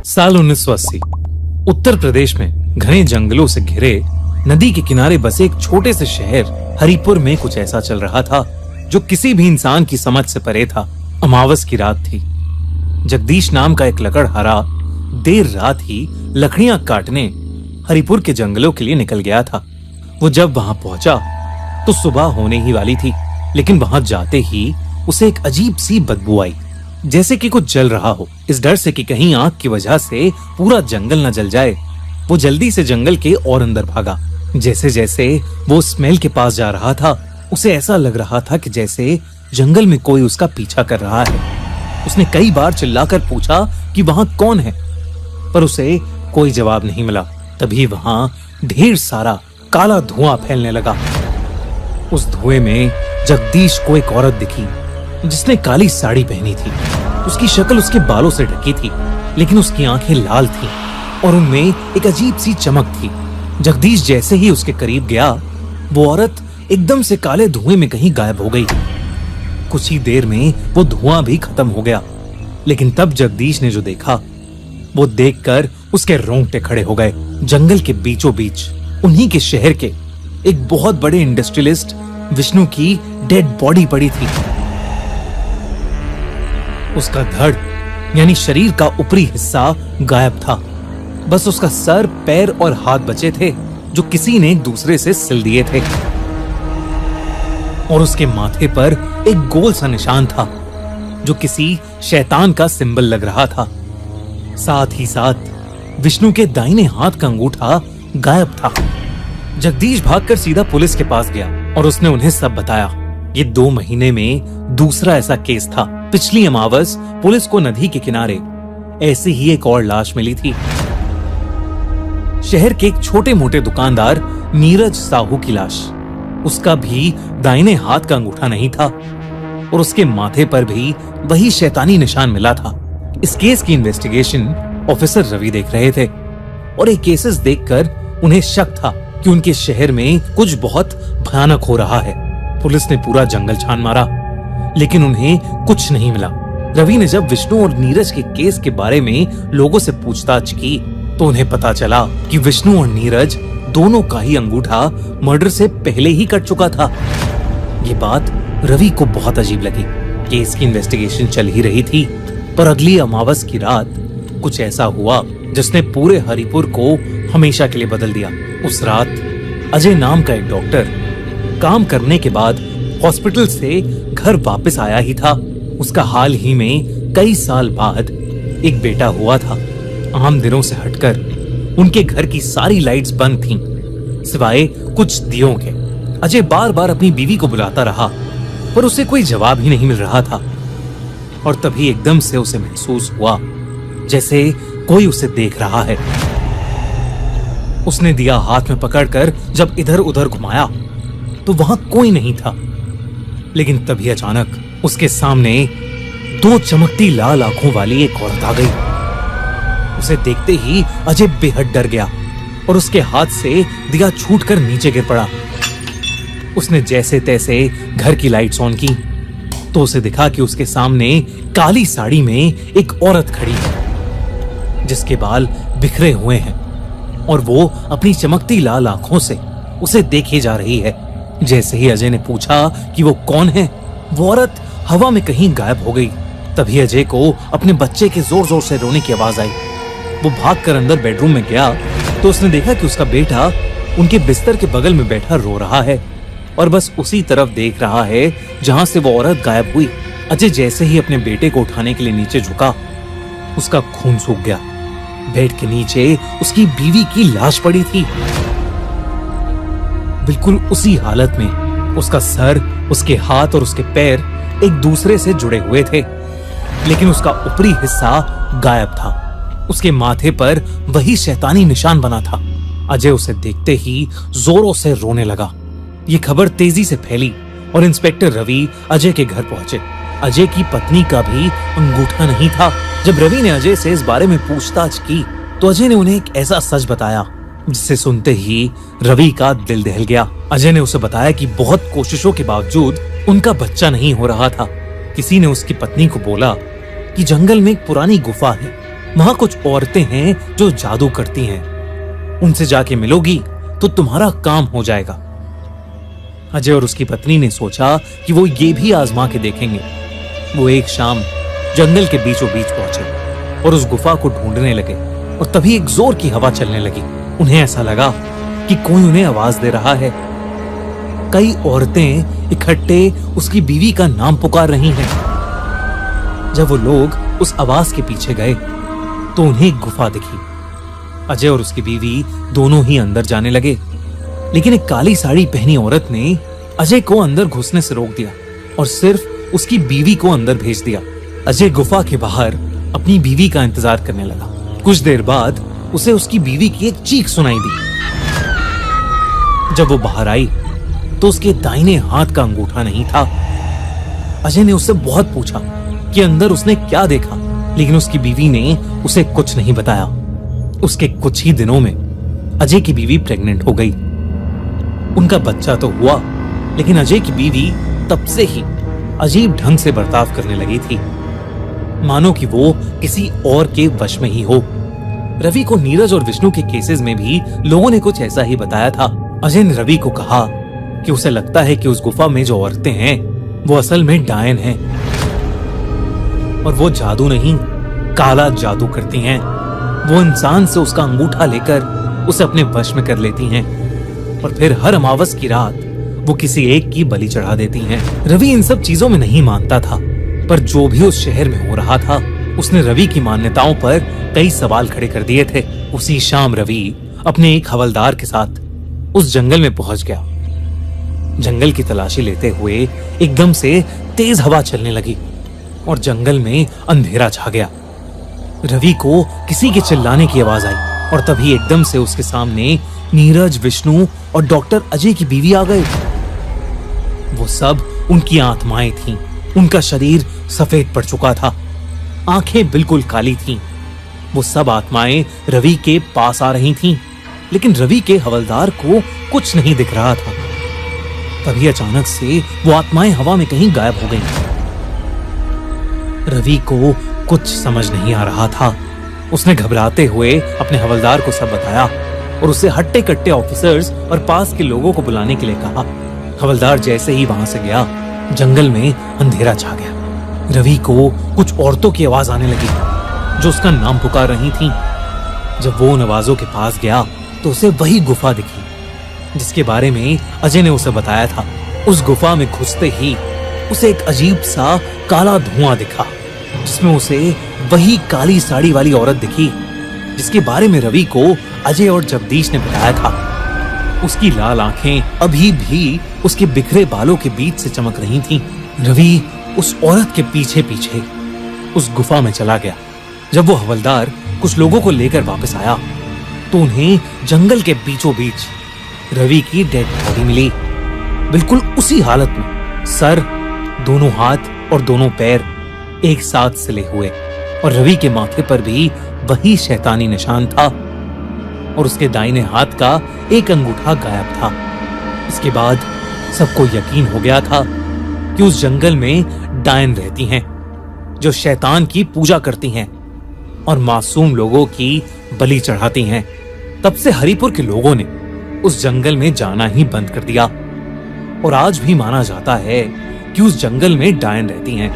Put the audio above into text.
साल 1980 उत्तर प्रदेश में घने जंगलों से घिरे नदी के किनारे बसे एक छोटे से शहर हरिपुर में कुछ ऐसा चल रहा था जो किसी भी इंसान की समझ से परे था। अमावस की रात थी। जगदीश नाम का एक लकड़हारा देर रात ही लकड़ियां काटने हरिपुर के जंगलों के लिए निकल गया था। वो जब वहां पहुंचा तो सुबह होने ही वाली थी, लेकिन वहां जाते ही उसे एक अजीब सी बदबू आई, जैसे कि कुछ जल रहा हो। इस डर से कि कहीं आग की वजह से पूरा जंगल न जल जाए, वो जल्दी से जंगल के और अंदर भागा। जैसे जैसे वो स्मेल के पास जा रहा था, उसे ऐसा लग रहा था कि जैसे जंगल में कोई उसका पीछा कर रहा है। उसने कई बार चिल्लाकर पूछा कि वहां कौन है, पर उसे कोई जवाब नहीं मिला। तभी वहां ढेर सारा काला धुआं फैलने लगा। उस धुएं में जगदीश को एक औरत दिखी जिसने काली साड़ी पहनी थी। उसकी शक्ल उसके बालों से ढकी थी, लेकिन उसकी आंखें लाल थीं और उनमें एक अजीब सी चमक थी। जगदीश जैसे ही उसके करीब गया, वो औरत एकदम से काले धुएं में कहीं गायब हो गई। कुछ ही देर में वो धुआं भी खत्म हो गया, लेकिन तब जगदीश ने जो देखा वो देखकर उसके रोंगटे खड़े हो गए। जंगल के बीचों बीच उन्हीं के शहर के एक बहुत बड़े इंडस्ट्रियलिस्ट विष्णु की डेड बॉडी पड़ी थी। उसका धड़ यानी शरीर का ऊपरी हिस्सा गायब था। बस उसका सर, पैर और हाथ बचे थे जो किसी ने एक दूसरे से सिल दिए थे, और उसके माथे पर एक गोल सा निशान था जो किसी शैतान का सिंबल लग रहा था। साथ ही साथ विष्णु के दाहिने हाथ का अंगूठा गायब था। जगदीश भागकर सीधा पुलिस के पास गया और उसने उन्हें सब बताया। ये 2 महीने में दूसरा ऐसा केस था। पिछली अमावस पुलिस को नदी के किनारे ऐसी ही एक और लाश मिली थी। शहर के एक छोटे मोटे दुकानदार नीरज साहू की लाश। उसका भी दाहिने हाथ का अंगूठा नहीं था और उसके माथे पर भी वही शैतानी निशान मिला था। इस केस की इन्वेस्टिगेशन ऑफिसर रवि देख रहे थे और ये केसेस देखकर उन्हें शक था कि उनके शहर में कुछ बहुत भयानक हो रहा है। पुलिस ने पूरा जंगल छान मारा, लेकिन उन्हें कुछ नहीं मिला। रवि ने जब विष्णु और नीरज के केस के बारे में लोगों से पूछताछ की तो उन्हें पता चला कि विष्णु और नीरज दोनों का ही अंगूठा मर्डर से पहले ही कट चुका था। ये बात रवि को बहुत अजीब लगी। केस की इन्वेस्टिगेशन चल ही रही थी, पर अगली अमावस की रात कुछ ऐसा हुआ जिसने पूरे हरिपुर को हमेशा के लिए बदल दिया। उस रात अजय नाम का एक डॉक्टर काम करने के बाद हॉस्पिटल से घर वापस आया ही था। उसका हाल ही में कई साल बाद एक बेटा हुआ था। आम दिनों से हटकर उनके घर की सारी लाइट्स बंद थीं, सिवाय कुछ दियों के। अजय बार बार अपनी बीवी को बुलाता रहा, पर उसे कोई जवाब ही नहीं मिल रहा था। और तभी एकदम से उसे महसूस हुआ जैसे कोई उसे देख रहा है। उसने दिया हाथ में पकड़कर जब इधर उधर घुमाया तो वहां कोई नहीं था, लेकिन तभी अचानक उसके सामने 2 चमकती लाल आंखों वाली एक औरत आ गई। उसे देखते ही अजय बेहद डर गया और उसके हाथ से दिया छूटकर नीचे गिर पड़ा। उसने जैसे तैसे घर की लाइट्स ऑन की तो उसे दिखा कि उसके सामने काली साड़ी में एक औरत खड़ी है जिसके बाल बिखरे हुए हैं और वो अपनी चमकती लाल आंखों से उसे देखे जा रही है। जैसे ही अजय ने पूछा कि वो कौन है, वो औरत हवा में कहीं गायब हो गई। तभी अजय को अपने बच्चे के जोर जोर से रोने की आवाज आई। वो भागकर अंदर बेडरूम में गया तो उसने देखा कि उसका बेटा उनके बिस्तर के बगल में बैठा रो रहा है और बस उसी तरफ देख रहा है जहां से वो औरत गायब हुई। अजय जैसे ही अपने बेटे को उठाने के लिए नीचे झुका, उसका खून सूख गया। बेड के नीचे उसकी बीवी की लाश पड़ी थी। बिल्कुल उसी हालत में उसका सर, उसके हाथ और उसके पैर एक दूसरे से जुड़े हुए थे, लेकिन उसका ऊपरी हिस्सा गायब था। उसके माथे पर वही शैतानी निशान बना था। अजय उसे देखते ही जोरों से रोने लगा। ये खबर तेजी से फैली और इंस्पेक्टर रवि अजय के घर पहुंचे। अजय की पत्नी का भी अंगूठा नहीं था। जब रवि ने अजय से इस बारे में पूछताछ की तो अजय ने उन्हें एक ऐसा सच बताया जिसे सुनते ही रवि का दिल दहल गया। अजय ने उसे बताया कि बहुत कोशिशों के बावजूद उनका बच्चा नहीं हो रहा था। किसी ने उसकी पत्नी को बोला कि जंगल में एक पुरानी गुफा है वहां कुछ औरतें हैं जो जादू करती हैं, उनसे जाके मिलोगी तो तुम्हारा काम हो जाएगा। अजय और उसकी पत्नी ने सोचा कि वो ये भी आजमा के देखेंगे। वो एक शाम जंगल के बीचों बीच पहुंचे और उस गुफा को ढूंढने लगे, और तभी एक जोर की हवा चलने लगी। उन्हें ऐसा लगा कि कोई उन्हें आवाज दे रहा है। कई औरतें इकट्ठे उसकी बीवी का नाम पुकार रही हैं। जब वो लोग उस आवाज के पीछे गए तो उन्हें एक गुफा दिखी। अजय और उसकी बीवी दोनों ही अंदर जाने लगे, लेकिन एक काली साड़ी पहनी औरत ने अजय को अंदर घुसने से रोक दिया और सिर्फ उसकी बीवी को अंदर भेज दिया। अजय गुफा के बाहर अपनी बीवी का इंतजार करने लगा। कुछ देर बाद उसे उसकी बीवी की एक चीख सुनाई दी। जब वो बाहर आई तो उसके दाहिने हाथ का अंगूठा नहीं था। अजय ने उससे बहुत पूछा कि अंदर उसने क्या देखा, लेकिन उसकी बीवी ने उसे कुछ नहीं बताया। उसके कुछ ही दिनों में अजय की बीवी प्रेग्नेंट हो गई। उनका बच्चा तो हुआ, लेकिन अजय की बीवी तब से ही अजीब ढंग से बर्ताव करने लगी थी, मानो कि वो किसी और के वश में ही हो। रवि को नीरज और विष्णु के केसेस में भी लोगों ने कुछ ऐसा ही बताया था। अजय ने रवि को कहा कि उसे लगता है कि उस गुफा में जो औरतें हैं वो असल में डायन हैं, और वो जादू नहीं, काला जादू करती हैं। वो इंसान से उसका अंगूठा लेकर उसे अपने वश में कर लेती हैं, और फिर हर अमावस की रात वो किसी एक की बलि चढ़ा देती हैं। रवि इन सब चीजों में नहीं मानता था, पर जो भी उस शहर में हो रहा था उसने रवि की मान्यताओं पर कई सवाल खड़े कर दिए थे। उसी शाम रवि अपने एक हवलदार के साथ उस जंगल में पहुंच गया। जंगल की तलाशी लेते हुए एकदम से तेज हवा चलने लगी और जंगल में अंधेरा छा गया। रवि को किसी के चिल्लाने की आवाज आई और तभी एकदम से उसके सामने नीरज, विष्णु और डॉक्टर अजय की बीवी आ गए। वो सब उनकी आत्माएं थीं। उनका शरीर सफेद पड़ चुका था, आंखें बिल्कुल काली थीं। वो सब आत्माएं रवि के पास आ रही थीं, लेकिन रवि के हवलदार को कुछ नहीं दिख रहा था। तभी अचानक से वो आत्माएं हवा में कहीं गायब हो गईं। रवि को कुछ समझ नहीं आ रहा था। उसने घबराते हुए अपने हवलदार को सब बताया और उसे हट्टे कट्टे ऑफिसर्स और पास के लोगों को बुलाने के लिए कहा। हवलदार जैसे ही वहां से गया, जंगल में अंधेरा छा गया। रवि को कुछ औरतों की आवाज आने लगी जो उसका नाम पुकार रही थीं। जब वो उन आवाजों के पास गया तो उसे वही गुफा दिखी जिसके बारे में अजय ने उसे बताया था। उस गुफा में घुसते ही उसे एक अजीब सा काला धुआं दिखा, जिसमें उसे वही काली साड़ी वाली औरत दिखी जिसके बारे में रवि को अजय और जगदीश ने बताया था। उसकी लाल आंखें अभी भी उसके बिखरे बालों के बीच से चमक रही थीं। रवि उस औरत के पीछे पीछे उस गुफा में चला गया। जब वो हवलदार कुछ लोगों को लेकर वापस आया तो उन्हें जंगल के बीचों बीच रवि की डेड बॉडी मिली, बिल्कुल उसी हालत में, सर, दोनों हाथ और दोनों पैर एक साथ सिले हुए, और रवि के माथे पर भी वही शैतानी निशान था और उसके दाहिने हाथ का एक अंगूठा गायब था। इसके बाद सबको यकीन हो गया था कि उस जंगल में डायन रहती हैं जो शैतान की पूजा करती हैं और मासूम लोगों की बलि चढ़ाती हैं। तब से हरिपुर के लोगों ने उस जंगल में जाना ही बंद कर दिया और आज भी माना जाता है कि उस जंगल में डायन रहती हैं।